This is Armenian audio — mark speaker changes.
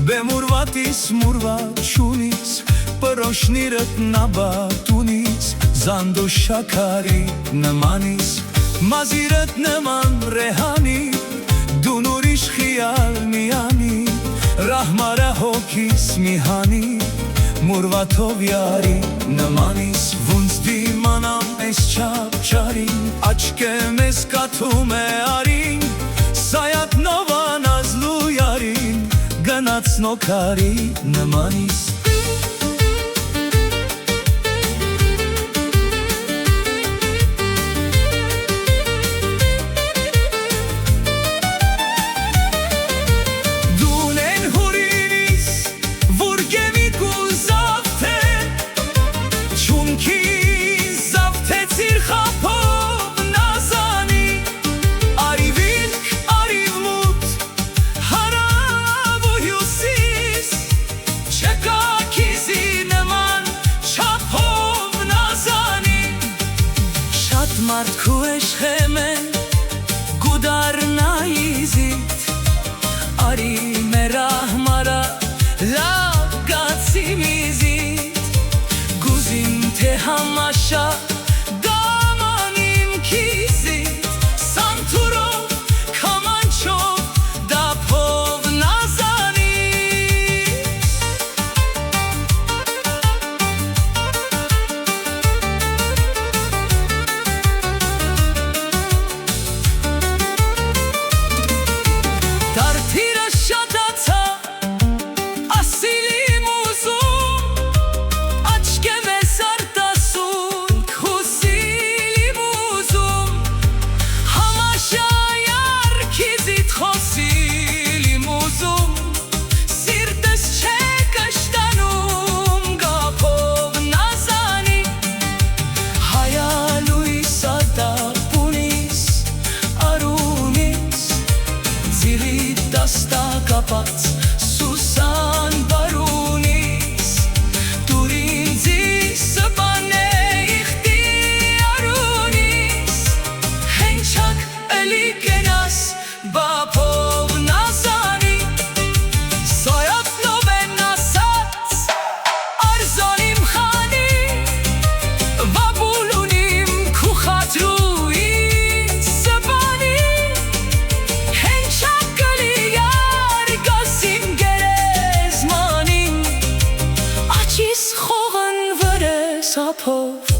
Speaker 1: Բեմուրվատիս մուրվաչունից Պրոշնիրըտ նաբատունից Զանդու շակարի նմանից Մազիրըտ նման ռեհանի Դուն ուրիշ խիալ միանի Ռահմարա հոգիս միհանի Մուրվաթով յարի նմանից Վունց դիմանամ ես չապչարին Աչկեմ ես կաթում է արին Սայատ նովան ազլու յարին Գնաց նոքարի նմանից Մարդու էշխեմ է գուդարնայիզիտ Արի մեր ահմարա լագացի միզիտ Գուզին թե համաշա դամանիմ կիզիտ Սանթուրով կամանչով դապով նազանի Կապած Սուսան բարունից Դուր ինձի սպանե իխտի արունից Հենչակ էլի կենաս բապով նազանի Սոյատնով են ասած արզանիմ խանի Վաբուլունիմ քուխատրուին սպանի Հենչակ Սափով